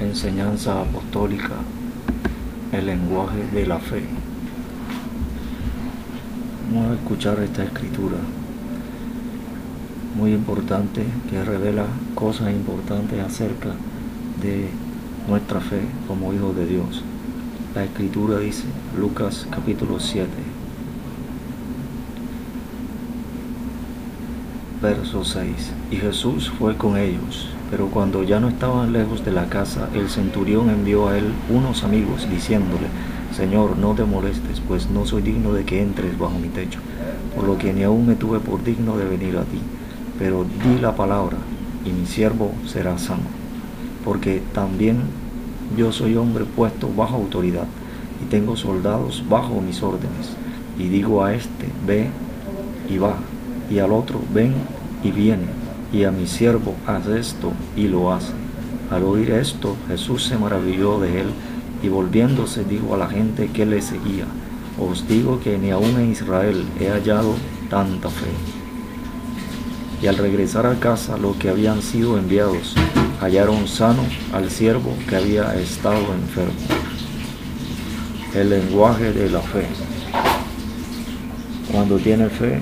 Enseñanza apostólica, el lenguaje de la fe. Vamos a escuchar esta escritura muy importante que revela cosas importantes acerca de nuestra fe como hijos de Dios. La escritura dice, Lucas capítulo 7, verso 6: y Jesús fue con ellos, pero cuando ya no estaban lejos de la casa, el centurión envió a él unos amigos, diciéndole: Señor, no te molestes, pues no soy digno de que entres bajo mi techo, por lo que ni aún me tuve por digno de venir a ti, pero di la palabra, y mi siervo será sano, porque también yo soy hombre puesto bajo autoridad, y tengo soldados bajo mis órdenes, y digo a este, ve, y va, y al otro, ven, y viene, y a mi siervo, haz esto, y lo hace. Al oír esto, Jesús se maravilló de él, y volviéndose dijo a la gente que le seguía: os digo que ni aun en Israel he hallado tanta fe. Y al regresar a casa, los que habían sido enviados hallaron sano al siervo que había estado enfermo. El lenguaje de la fe. Cuando tienes fe,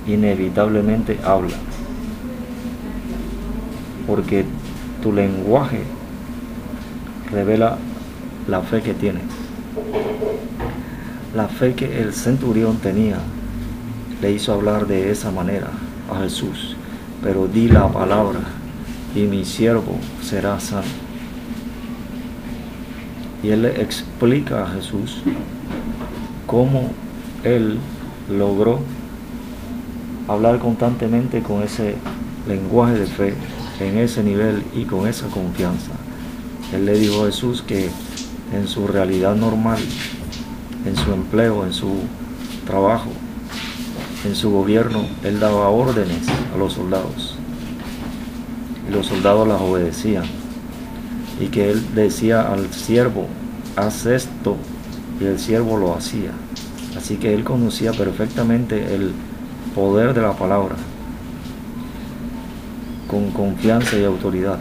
inevitablemente habla, porque tu lenguaje revela la fe que tienes. La fe que el centurión tenía le hizo hablar de esa manera a Jesús: pero di la palabra, y mi siervo será sano. Y él le explica a Jesús cómo él logró hablar constantemente con ese lenguaje de fe, en ese nivel y con esa confianza. Él le dijo a Jesús que en su realidad normal, en su empleo, en su trabajo, en su gobierno, él daba órdenes a los soldados, y los soldados las obedecían, y que él decía al siervo: haz esto, y el siervo lo hacía. Así que él conocía perfectamente el poder de la palabra, con confianza y autoridad,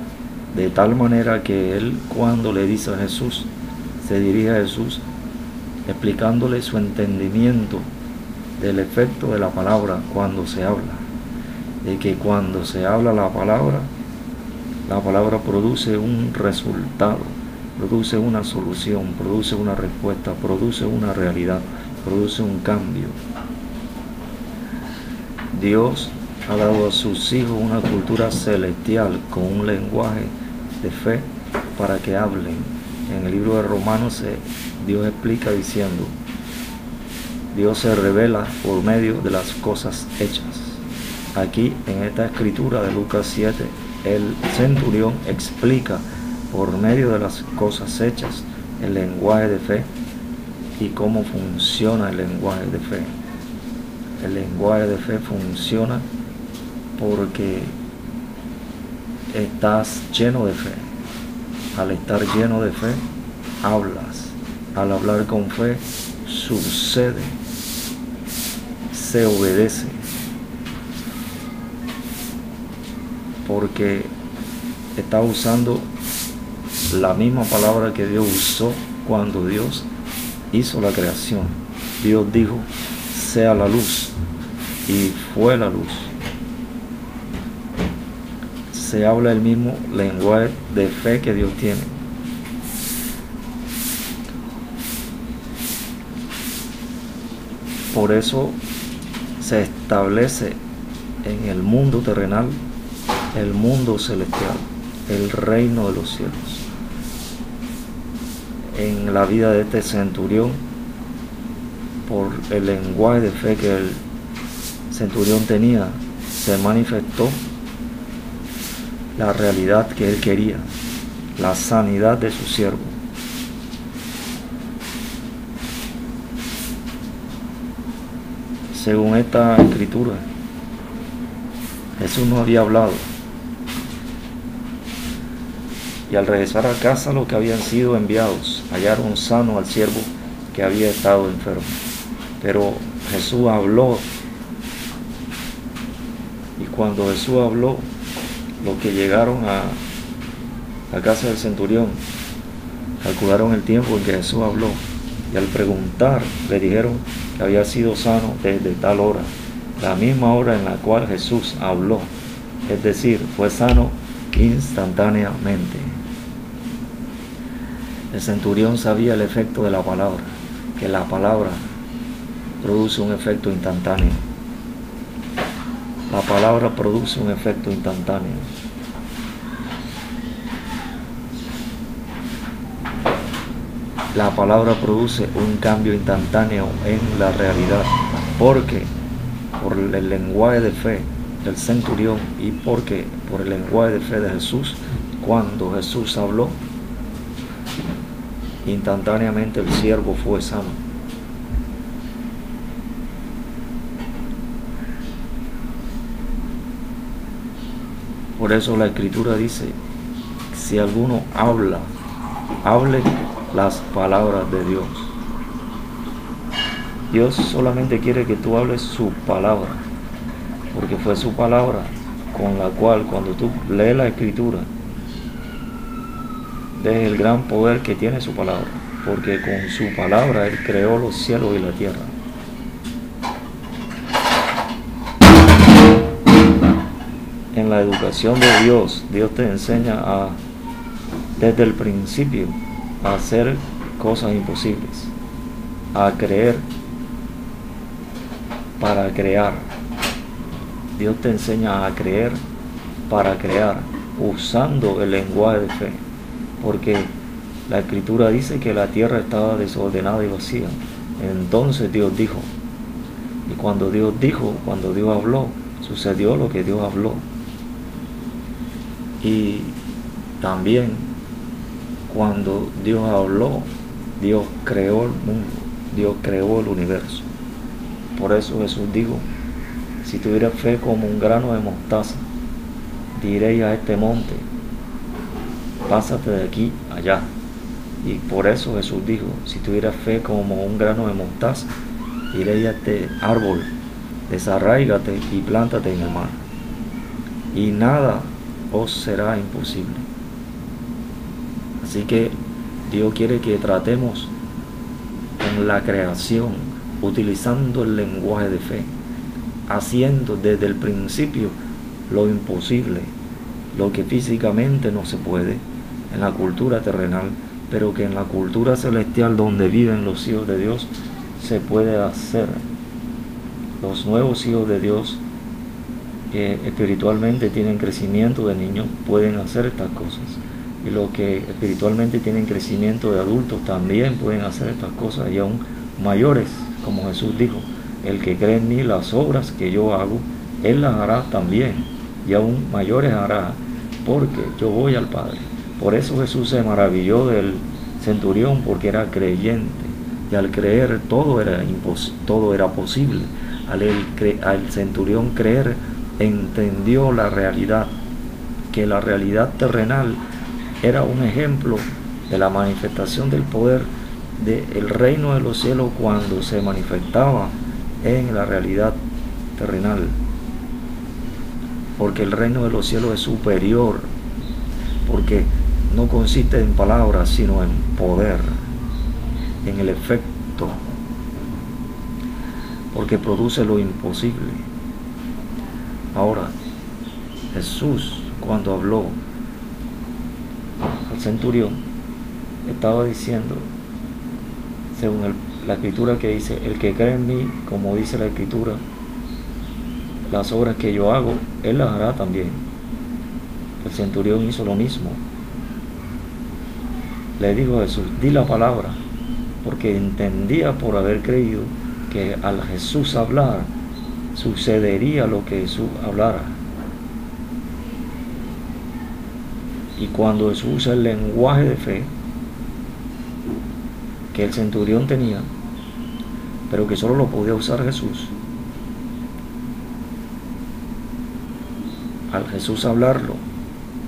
de tal manera que él, cuando le dice a Jesús, se dirige a Jesús explicándole su entendimiento del efecto de la palabra cuando se habla, de que cuando se habla la palabra produce un resultado, produce una solución, produce una respuesta, produce una realidad, produce un cambio. Dios ha dado a sus hijos una cultura celestial con un lenguaje de fe para que hablen. En el libro de Romanos Dios explica diciendo: Dios se revela por medio de las cosas hechas. Aquí en esta escritura de Lucas 7, el centurión explica por medio de las cosas hechas el lenguaje de fe y cómo funciona el lenguaje de fe. El lenguaje de fe funciona porque estás lleno de fe. Al estar lleno de fe, hablas. Al hablar con fe, sucede, se obedece, porque está usando la misma palabra que Dios usó cuando Dios hizo la creación. Dios dijo: sea la luz, y fue la luz. Se habla el mismo lenguaje de fe que Dios tiene. Por eso se establece en el mundo terrenal el mundo celestial, el reino de los cielos. En la vida de este centurión, por el lenguaje de fe que el centurión tenía, se manifestó la realidad que él quería, la sanidad de su siervo. Según esta escritura, Jesús no había hablado, y al regresar a casa, los que habían sido enviados hallaron sano al siervo que había estado enfermo. Pero Jesús habló, y cuando Jesús habló, los que llegaron a la casa del centurión calcularon el tiempo en que Jesús habló, y al preguntar le dijeron que había sido sano desde tal hora, la misma hora en la cual Jesús habló, es decir, fue sano instantáneamente. El centurión sabía el efecto de la palabra, que la palabra produce un efecto instantáneo. La palabra produce un efecto instantáneo. La palabra produce un cambio instantáneo en la realidad, porque por el lenguaje de fe del centurión y porque por el lenguaje de fe de Jesús, cuando Jesús habló, instantáneamente el siervo fue sano. Por eso la Escritura dice, si alguno habla, hable las palabras de Dios. Dios solamente quiere que tú hables su palabra, porque fue su palabra con la cual, cuando tú lees la Escritura, ves el gran poder que tiene su palabra, porque con su palabra Él creó los cielos y la tierra. En la educación de Dios, Dios te enseña desde el principio a hacer cosas imposibles, a creer para crear. Dios te enseña a creer para crear, usando el lenguaje de fe, porque la Escritura dice que la tierra estaba desordenada y vacía. Entonces Dios dijo, y cuando Dios dijo, cuando Dios habló, sucedió lo que Dios habló. Y también cuando Dios habló, Dios creó el mundo, Dios creó el universo. Por eso Jesús dijo, si tuviera fe como un grano de mostaza, diréis a este monte, pásate de aquí allá. Y por eso Jesús dijo, si tuviera fe como un grano de mostaza, diréis a este árbol, desarráigate y plántate en el mar, y nada os será imposible. Así que Dios quiere que tratemos con la creación, utilizando el lenguaje de fe, haciendo desde el principio lo imposible, lo que físicamente no se puede en la cultura terrenal, pero que en la cultura celestial donde viven los hijos de Dios se puede hacer. Los nuevos hijos de Dios que espiritualmente tienen crecimiento de niños pueden hacer estas cosas, y los que espiritualmente tienen crecimiento de adultos también pueden hacer estas cosas, y aún mayores, como Jesús dijo, el que cree en mí, las obras que yo hago, él las hará también, y aún mayores hará, porque yo voy al Padre. Por eso Jesús se maravilló del centurión, porque era creyente, y al creer todo era posible. Al centurión creer, entendió la realidad, que la realidad terrenal era un ejemplo de la manifestación del poder del reino de los cielos cuando se manifestaba en la realidad terrenal, porque el reino de los cielos es superior, porque no consiste en palabras sino en poder, en el efecto, porque produce lo imposible. Ahora, Jesús, cuando habló al centurión, estaba diciendo, según la Escritura que dice, el que cree en mí, como dice la Escritura, las obras que yo hago, él las hará también. El centurión hizo lo mismo. Le dijo a Jesús, di la palabra, porque entendía por haber creído que al Jesús hablar, sucedería lo que Jesús hablara. Y cuando Jesús usa el lenguaje de fe que el centurión tenía, pero que solo lo podía usar Jesús, al Jesús hablarlo,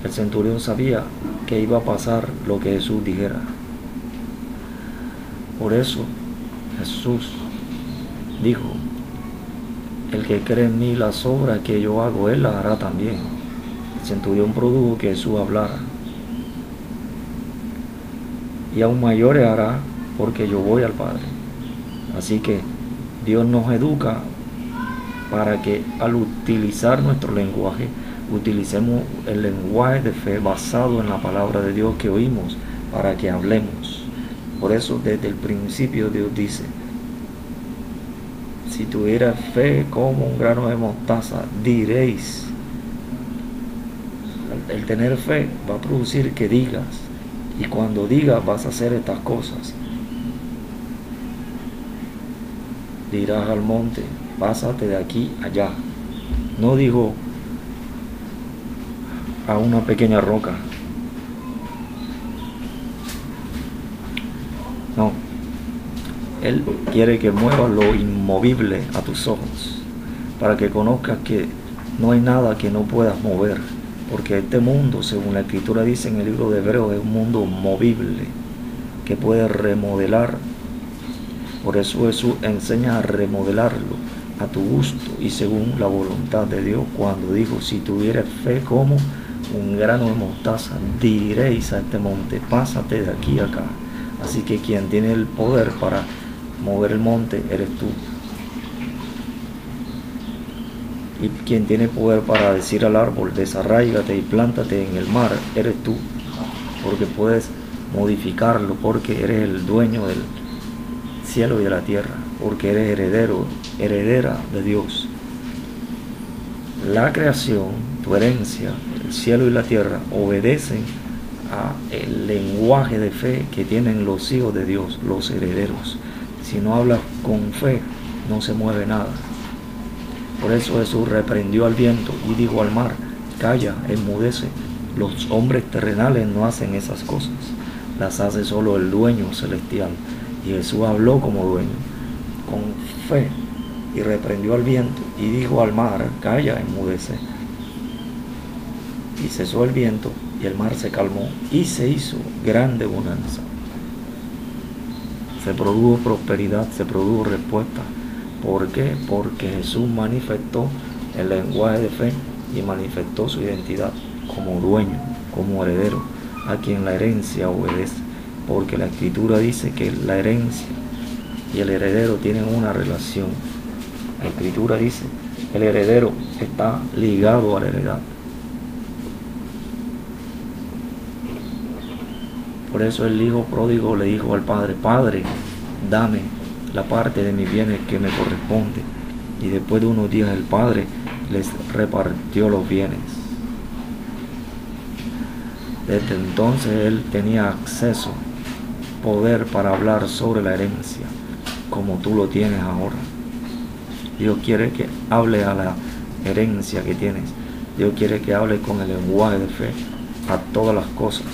el centurión sabía que iba a pasar lo que Jesús dijera. Por eso Jesús dijo, el que cree en mí, las obras que yo hago, él las hará también. El centurión produjo que Jesús hablara. Y aún mayores hará, porque yo voy al Padre. Así que Dios nos educa para que al utilizar nuestro lenguaje, utilicemos el lenguaje de fe basado en la palabra de Dios que oímos, para que hablemos. Por eso desde el principio Dios dice: si tuviera fe como un grano de mostaza, diréis. El tener fe va a producir que digas, y cuando digas vas a hacer estas cosas. Dirás al monte: pásate de aquí allá. No digo a una pequeña roca. No. Él quiere que muevas lo inmovible a tus ojos, para que conozcas que no hay nada que no puedas mover, porque este mundo, según la Escritura dice en el libro de Hebreos, es un mundo movible que puede remodelar. Por eso Jesús enseña a remodelarlo a tu gusto y según la voluntad de Dios, cuando dijo: si tuvieras fe como un grano de mostaza, diréis a este monte: pásate de aquí a acá. Así que quien tiene el poder para mover el monte eres tú, y quien tiene poder para decir al árbol: desarráigate y plántate en el mar, eres tú, porque puedes modificarlo, porque eres el dueño del cielo y de la tierra, porque eres heredera de Dios. La creación, tu herencia, el cielo y la tierra, obedecen al lenguaje de fe que tienen los hijos de Dios, los herederos. Si no hablas con fe, no se mueve nada. Por eso Jesús reprendió al viento y dijo al mar: calla, enmudece. Los hombres terrenales no hacen esas cosas, las hace solo el dueño celestial. Y Jesús habló como dueño, con fe, y reprendió al viento y dijo al mar: calla, enmudece. Y cesó el viento y el mar se calmó y se hizo grande bonanza. Se produjo prosperidad, se produjo respuesta. ¿Por qué? Porque Jesús manifestó el lenguaje de fe y manifestó su identidad como dueño, como heredero, a quien la herencia obedece. Porque la Escritura dice que la herencia y el heredero tienen una relación. La Escritura dice: el heredero está ligado a la heredad. Por eso el hijo pródigo le dijo al padre: Padre, dame la parte de mis bienes que me corresponde. Y después de unos días el padre les repartió los bienes. Desde entonces él tenía acceso, poder para hablar sobre la herencia, como tú lo tienes ahora. Dios quiere que hable a la herencia que tienes. Dios quiere que hable con el lenguaje de fe a todas las cosas.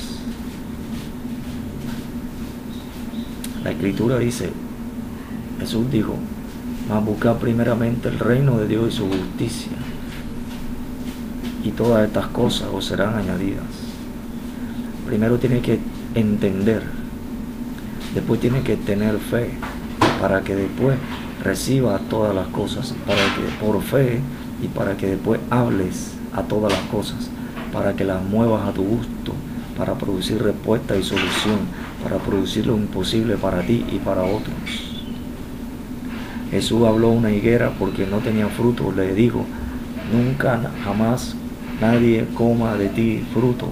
La Escritura dice, Jesús dijo: mas buscad primeramente el reino de Dios y su justicia, y todas estas cosas os serán añadidas. Primero tiene que entender, después tiene que tener fe, para que después reciba todas las cosas, para que por fe, y para que después hables a todas las cosas, para que las muevas a tu gusto, para producir respuesta y solución, para producir lo imposible para ti y para otros. Jesús habló a una higuera porque no tenía fruto. Le dijo: nunca jamás nadie coma de ti fruto.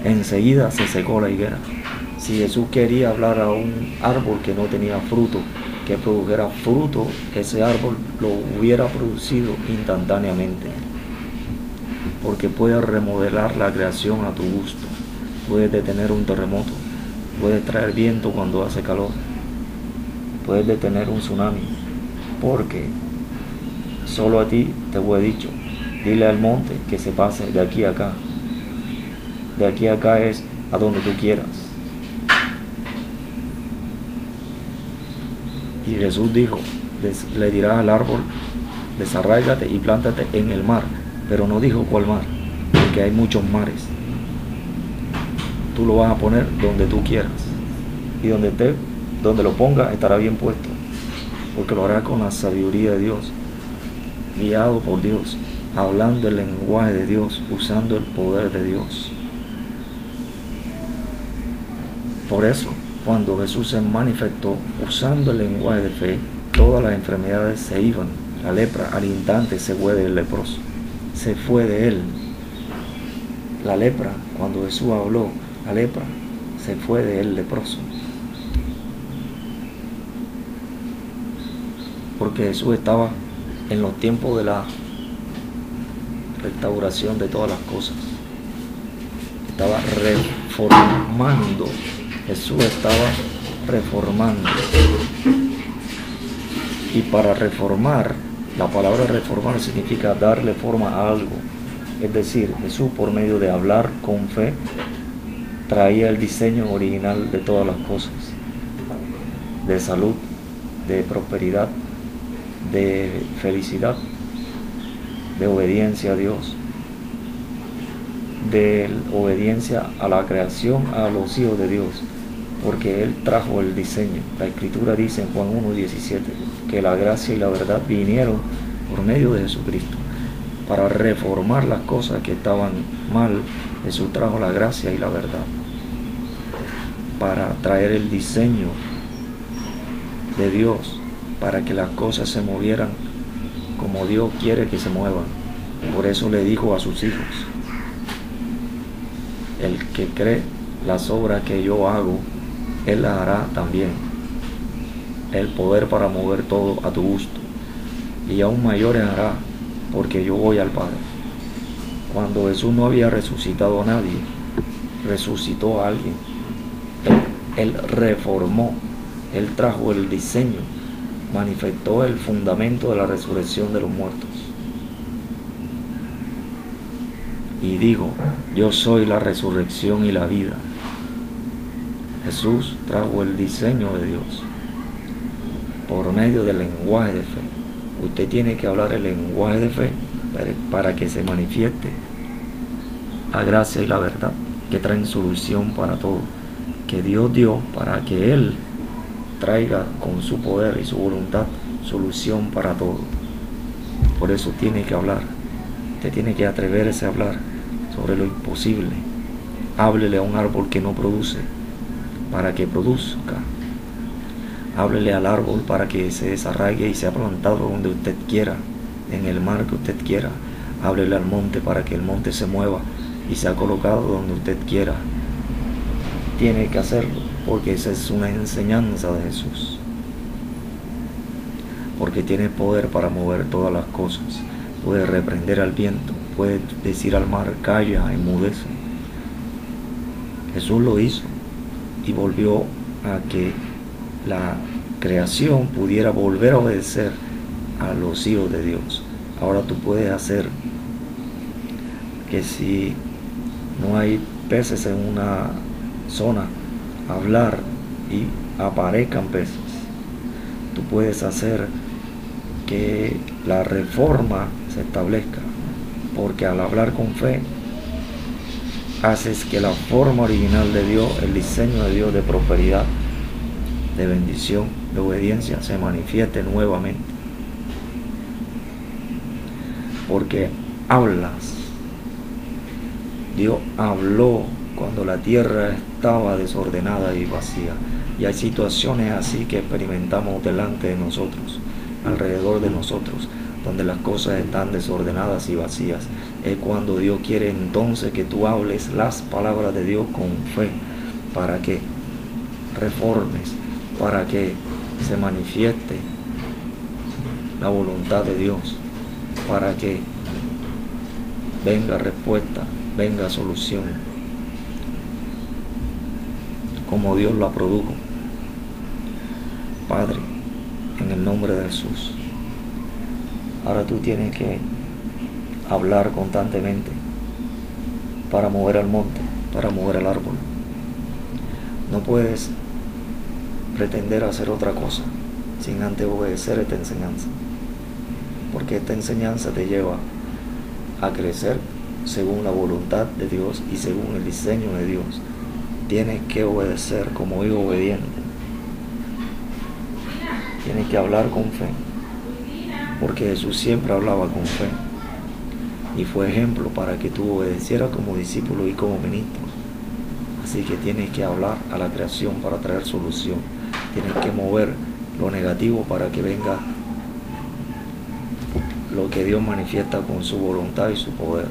Enseguida se secó la higuera. Si Jesús quería hablar a un árbol que no tenía fruto, que produjera fruto, ese árbol lo hubiera producido instantáneamente. Porque puedes remodelar la creación a tu gusto. Puedes detener un terremoto. Puedes traer viento cuando hace calor. Puedes detener un tsunami. Porque solo a ti te he dicho: dile al monte que se pase de aquí a acá. De aquí a acá es a donde tú quieras. Y Jesús dijo: le dirás al árbol: desarráigate y plántate en el mar. Pero no dijo cuál mar, porque hay muchos mares. Tú lo vas a poner donde tú quieras, y donde lo pongas estará bien puesto, porque lo hará con la sabiduría de Dios, guiado por Dios, hablando el lenguaje de Dios, usando el poder de Dios. Por eso, cuando Jesús se manifestó usando el lenguaje de fe, todas las enfermedades se iban. La lepra al instante se fue del leproso, se fue de él. La lepra, cuando Jesús habló, la lepra se fue de él leproso. Porque Jesús estaba en los tiempos de la restauración de todas las cosas. Estaba reformando. Jesús estaba reformando. Y para reformar, la palabra reformar significa darle forma a algo. Es decir, Jesús, por medio de hablar con fe, traía el diseño original de todas las cosas. De salud, de prosperidad, de felicidad, de obediencia a Dios, de obediencia a la creación, a los hijos de Dios, porque Él trajo el diseño. La Escritura dice en Juan 1:17 que la gracia y la verdad vinieron por medio de Jesucristo. Para reformar las cosas que estaban mal, Jesús trajo la gracia y la verdad. Para traer el diseño de Dios, para que las cosas se movieran como Dios quiere que se muevan. Por eso le dijo a sus hijos: el que cree las obras que yo hago, Él las hará también. El poder para mover todo a tu gusto, y aún mayores hará, porque yo voy al Padre. Cuando Jesús no había resucitado a nadie, resucitó a alguien. Él reformó, Él trajo el diseño, manifestó el fundamento de la resurrección de los muertos. Y digo: yo soy la resurrección y la vida. Jesús trajo el diseño de Dios por medio del lenguaje de fe. Usted tiene que hablar el lenguaje de fe para que se manifieste la gracia y la verdad que traen solución para todo, que Dios dio para que Él traiga con su poder y su voluntad solución para todo. Por eso tiene que hablar. Usted tiene que atreverse a hablar sobre lo imposible. Háblele a un árbol que no produce para que produzca. Háblele al árbol para que se desarraigue y sea plantado donde usted quiera, en el mar que usted quiera. Háblele al monte para que el monte se mueva y sea colocado donde usted quiera. Tiene que hacerlo, porque esa es una enseñanza de Jesús. Porque tiene poder para mover todas las cosas. Puede reprender al viento, puede decir al mar: calla, enmudece. Jesús lo hizo y volvió a que la creación pudiera volver a obedecer a los hijos de Dios. Ahora tú puedes hacer que si no hay peces en una zona, hablar y aparezcan peces. Tú puedes hacer que la reforma se establezca, porque al hablar con fe haces que la forma original de Dios, el diseño de Dios de prosperidad, de bendición, de obediencia, se manifieste nuevamente. Porque hablas. Dios habló cuando la tierra estaba desordenada y vacía. Y hay situaciones así que experimentamos delante de nosotros, alrededor de nosotros, donde las cosas están desordenadas y vacías. Es cuando Dios quiere entonces que tú hables las palabras de Dios con fe, para que reformes, para que se manifieste la voluntad de Dios, para que venga respuesta, venga solución, como Dios la produjo. Padre, en el nombre de Jesús, ahora tú tienes que hablar constantemente para mover al monte, para mover al árbol. No puedes pretender hacer otra cosa sin antes obedecer esta enseñanza, porque esta enseñanza te lleva a crecer según la voluntad de Dios y según el diseño de Dios. Tienes que obedecer como hijo obediente. Tienes que hablar con fe, porque Jesús siempre hablaba con fe. y fue ejemplo para que tú obedecieras como discípulo y como ministro. Así que tienes que hablar a la creación para traer solución. Tienes que mover lo negativo para que venga lo que Dios manifiesta con su voluntad y su poder.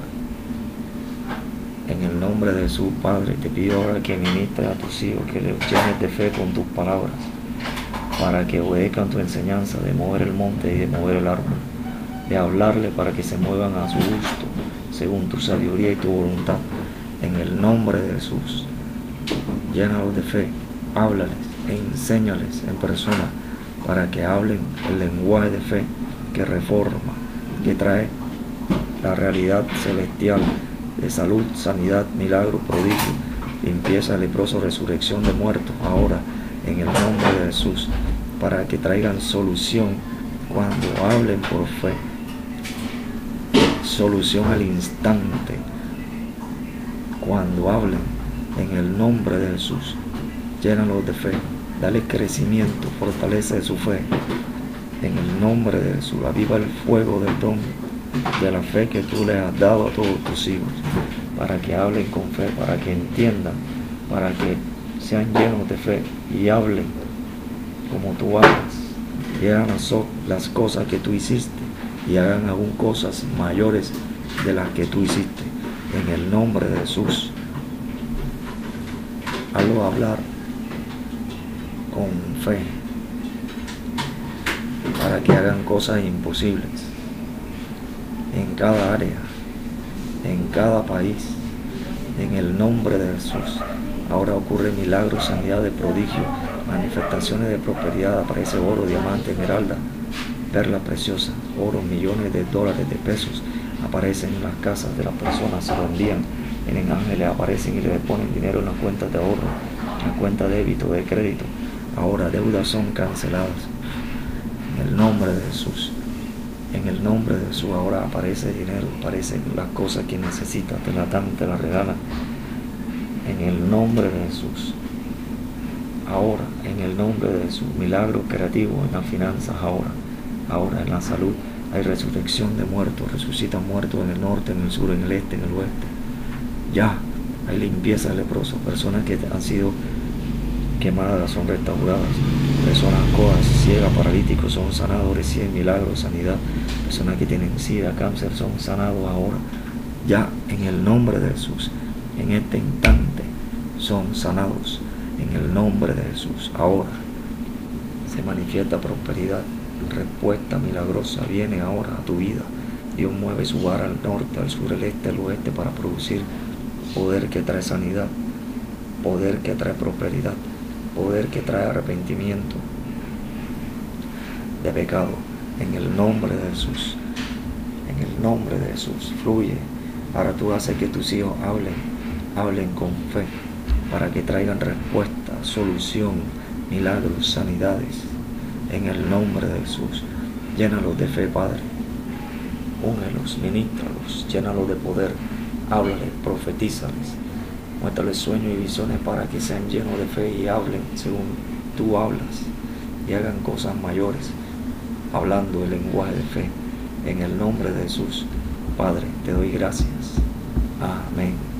En el nombre de Jesús, Padre, te pido ahora que ministres a tus hijos, que les llenes de fe con tus palabras, para que obedezcan tu enseñanza de mover el monte y de mover el árbol, de hablarle para que se muevan a su gusto, según tu sabiduría y tu voluntad. En el nombre de Jesús, llénalos de fe, háblales e enséñales en persona, para que hablen el lenguaje de fe que reforma, que trae la realidad celestial de salud, sanidad, milagro, prodigio, limpieza, leproso, resurrección de muertos, ahora en el nombre de Jesús, para que traigan solución cuando hablen por fe, solución al instante, cuando hablen en el nombre de Jesús. Llénalos de fe, dale crecimiento, fortaleza de su fe, en el nombre de Jesús. Aviva el fuego del don de la fe que tú le has dado a todos tus hijos, para que hablen con fe, para que entiendan, para que sean llenos de fe y hablen como tú hablas, y hagan las cosas que tú hiciste y hagan aún cosas mayores de las que tú hiciste, en el nombre de Jesús. Hazlo hablar con fe, para que hagan cosas imposibles en cada área, en cada país, en el nombre de Jesús. Ahora ocurre milagros, sanidad de prodigio, manifestaciones de prosperidad. Aparece oro, diamante, esmeralda, perla preciosa, oro, millones de dólares, de pesos, aparecen en las casas de las personas, se lo envían, vienen ángeles, aparecen y le ponen dinero en las cuentas de ahorro, en la cuenta de débito, de crédito. Ahora deudas son canceladas, en el nombre de Jesús. En el nombre de Jesús ahora aparece dinero, aparecen las cosas que necesitas, te las dan, te las regalan. En el nombre de Jesús. Ahora, en el nombre de Jesús, milagros creativos en las finanzas ahora en la salud. Hay resurrección de muertos, resucitan muertos en el norte, en el sur, en el este, en el oeste. Ya, hay limpieza de leprosos, personas que han sido quemadas son restauradas, personas cojas, ciegas, paralíticos son sanados, reciben milagros, sanidad, personas que tienen sida, cáncer son sanados ahora, ya en el nombre de Jesús, en este instante son sanados, en el nombre de Jesús. Ahora se manifiesta prosperidad, respuesta milagrosa viene ahora a tu vida. Dios mueve su vara al norte, al sur, al este, al oeste, para producir poder que trae sanidad, poder que trae prosperidad, poder que trae arrepentimiento de pecado, en el nombre de Jesús. En el nombre de Jesús fluye. Ahora tú haces que tus hijos hablen con fe, para que traigan respuesta, solución, milagros, sanidades, en el nombre de Jesús. Llénalos de fe, Padre, úngelos, ministralos, llénalos de poder, háblales, profetízales, muéstrales sueños y visiones para que sean llenos de fe y hablen según tú hablas y hagan cosas mayores, hablando el lenguaje de fe, en el nombre de Jesús. Padre, te doy gracias. Amén.